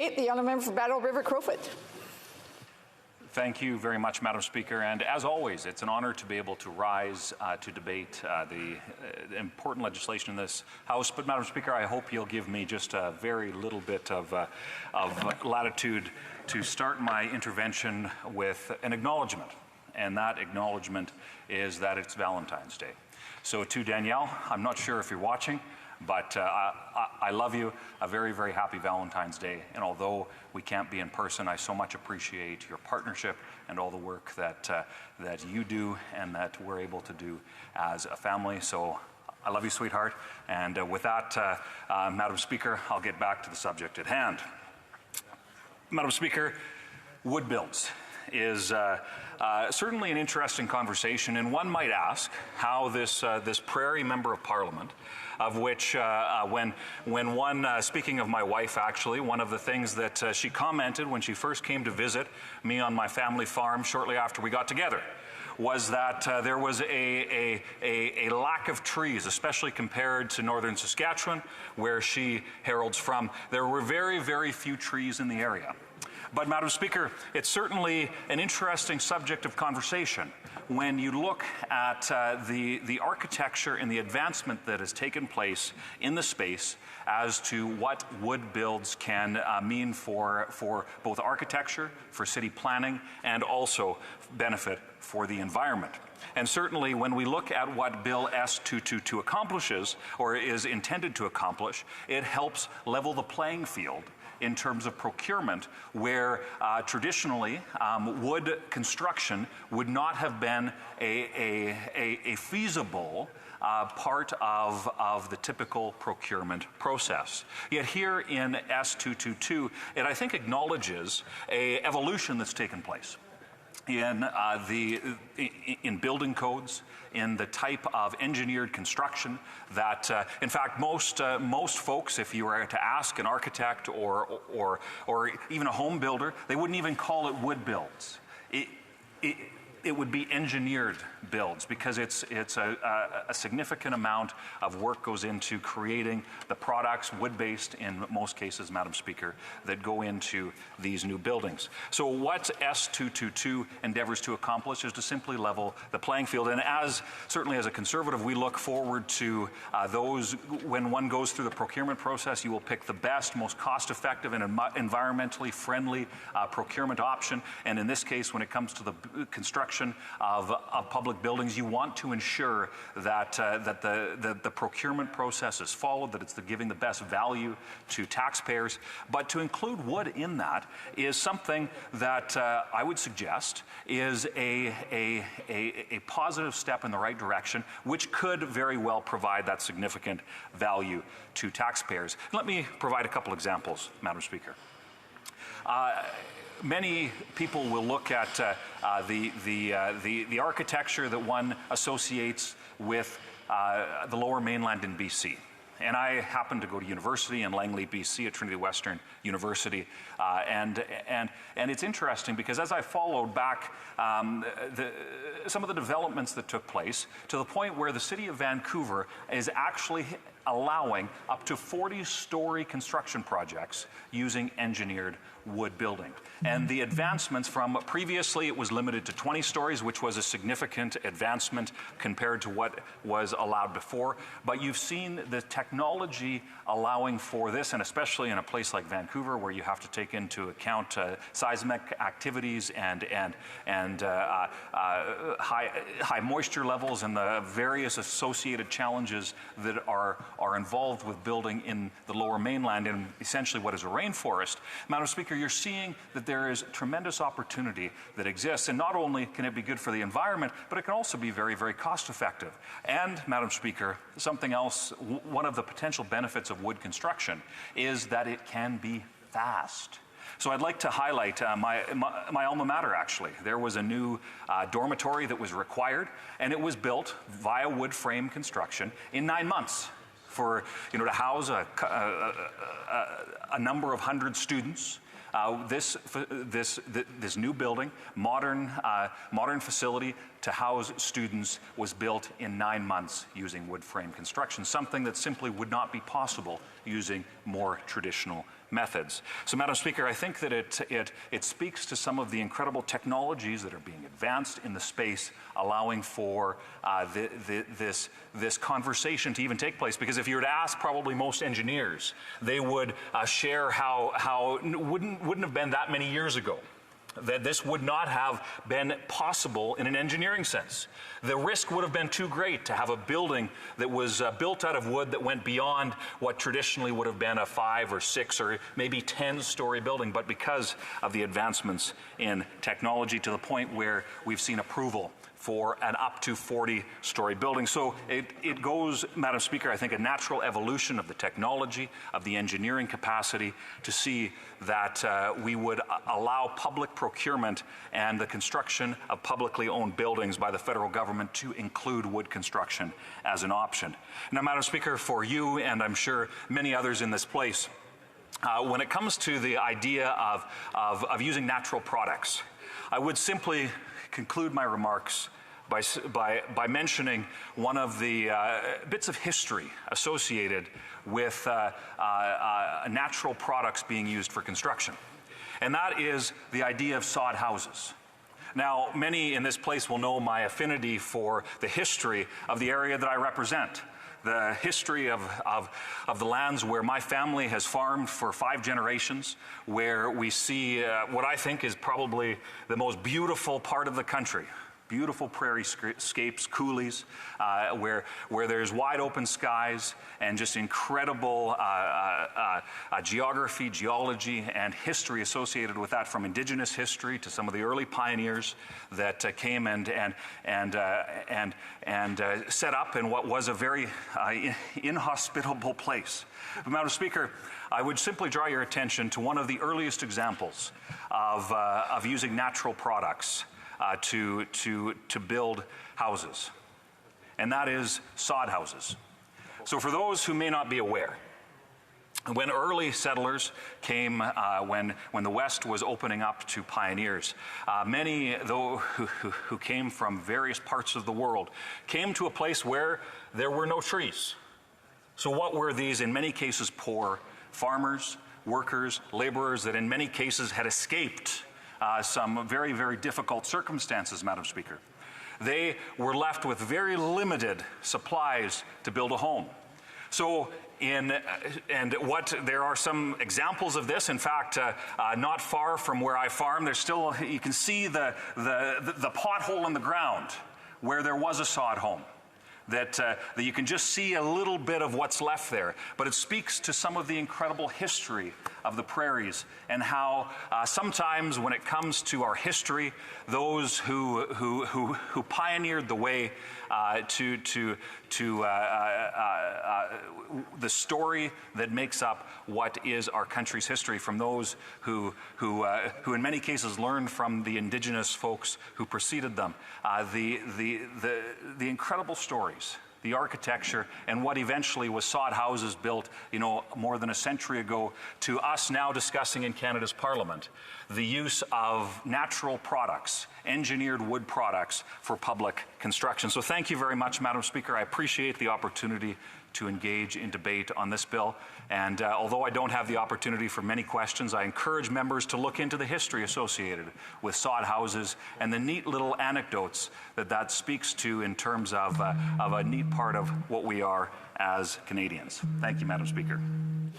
The honourable member for Battle River Crowfoot. Thank you very much, Madam Speaker. And as always, it's an honour to be able to rise to debate the important legislation in this House. But, Madam Speaker, I hope you'll give me just a very little bit of latitude to start my intervention with an acknowledgement. And that acknowledgement is that it's Valentine's Day. So to Danielle, I'm not sure if you're watching, but I love you. A very, very happy Valentine's Day. And although we can't be in person, I so much appreciate your partnership and all the work that you do and that we're able to do as a family. So I love you, sweetheart. And with that, Madam Speaker, I'll get back to the subject at hand. Madam Speaker, wood builds is certainly an interesting conversation, and one might ask how this Prairie Member of Parliament, of which when one, speaking of my wife actually, one of the things that she commented when she first came to visit me on my family farm shortly after we got together was that there was a lack of trees, especially compared to northern Saskatchewan, where she heralds from. There were very, very few trees in the area. But, Madam Speaker, it's certainly an interesting subject of conversation when you look at the architecture and the advancement that has taken place in the space as to what wood builds can mean for both architecture, for city planning, and also benefit for the environment. And certainly when we look at what Bill S222 accomplishes, or is intended to accomplish, it helps level the playing field in terms of procurement, where traditionally wood construction would not have been a feasible part of the typical procurement process. Yet here in S222, it I think acknowledges an evolution that's taken place in building codes, in the type of engineered construction that, in fact, most folks, if you were to ask an architect or even a home builder, they wouldn't even call it wood builds. It would be engineered builds, because it's a significant amount of work goes into creating the products, wood-based in most cases, Madam Speaker, that go into these new buildings. So what S222 endeavors to accomplish is to simply level the playing field. And certainly as a Conservative, we look forward to those, when one goes through the procurement process, you will pick the best, most cost-effective and environmentally friendly procurement option. And in this case, when it comes to the construction of public buildings, you want to ensure that the procurement process is followed, that it's giving the best value to taxpayers. But to include wood in that is something that I would suggest is a positive step in the right direction, which could very well provide that significant value to taxpayers. Let me provide a couple examples, Madam Speaker. Many people will look at the architecture that one associates with the Lower Mainland in BC. And I happen to go to university in Langley, BC, at Trinity Western University. And it's interesting because as I followed back some of the developments that took place, to the point where the city of Vancouver is actually allowing up to 40-story construction projects using engineered wood building. And the advancements from previously it was limited to 20 stories, which was a significant advancement compared to what was allowed before. But you've seen the technology allowing for this, and especially in a place like Vancouver, where you have to take into account seismic activities and high moisture levels and the various associated challenges that are involved with building in the Lower Mainland in essentially what is a rainforest. Madam Speaker, you're seeing that there is tremendous opportunity that exists, and not only can it be good for the environment, but it can also be very, very cost effective. And, Madam Speaker, something else, one of the potential benefits of wood construction is that it can be fast. So I'd like to highlight my alma mater, actually. There was a new dormitory that was required, and it was built via wood frame construction in 9 months for, to house a number of hundred students. This new building, modern facility to house students, was built in 9 months using wood frame construction, something that simply would not be possible using more traditional methods. So, Madam Speaker, I think that it speaks to some of the incredible technologies that are being advanced in the space, allowing for this conversation to even take place. Because if you were to ask probably most engineers, they would share how wouldn't have been that many years ago that this would not have been possible in an engineering sense. The risk would have been too great to have a building that was built out of wood that went beyond what traditionally would have been a 5 or 6 or maybe 10-story building, but because of the advancements in technology to the point where we've seen approval for an up to 40-story building. So it goes, Madam Speaker, I think a natural evolution of the technology, of the engineering capacity to see that we would allow public procurement and the construction of publicly owned buildings by the federal government to include wood construction as an option. Now, Madam Speaker, for you and I'm sure many others in this place, when it comes to the idea of using natural products, I would simply conclude my remarks by mentioning one of the bits of history associated with natural products being used for construction. And that is the idea of sod houses. Now, many in this place will know my affinity for the history of the area that I represent. The history of the lands where my family has farmed for 5 generations, where we see what I think is probably the most beautiful part of the country. Beautiful prairie scapes, coulees, where there's wide open skies and just incredible geography, geology, and history associated with that, from indigenous history to some of the early pioneers that came and set up in what was a very inhospitable place. But, Madam Speaker, I would simply draw your attention to one of the earliest examples of using natural products to build houses, and that is sod houses. So for those who may not be aware, when early settlers came, when the West was opening up to pioneers, many though who came from various parts of the world came to a place where there were no trees. So what were these, in many cases, poor farmers, workers, laborers that in many cases had escaped some very, very difficult circumstances, Madam Speaker? They were left with very limited supplies to build a home. So there are some examples of this. In fact, not far from where I farm, there's still, you can see the pothole in the ground where there was a sod home. That you can just see a little bit of what's left there. But it speaks to some of the incredible history of the prairies and how sometimes when it comes to our history, those who pioneered the way to the story that makes up what is our country's history, from those who in many cases learned from the indigenous folks who preceded them, the incredible stories, the architecture, and what eventually was sod houses built, more than a century ago, to us now discussing in Canada's Parliament the use of natural products, engineered wood products for public construction. So thank you very much, Madam Speaker. I appreciate the opportunity to engage in debate on this bill. And although I don't have the opportunity for many questions, I encourage members to look into the history associated with sod houses and the neat little anecdotes that speaks to in terms of a neat part of what we are as Canadians. Thank you, Madam Speaker.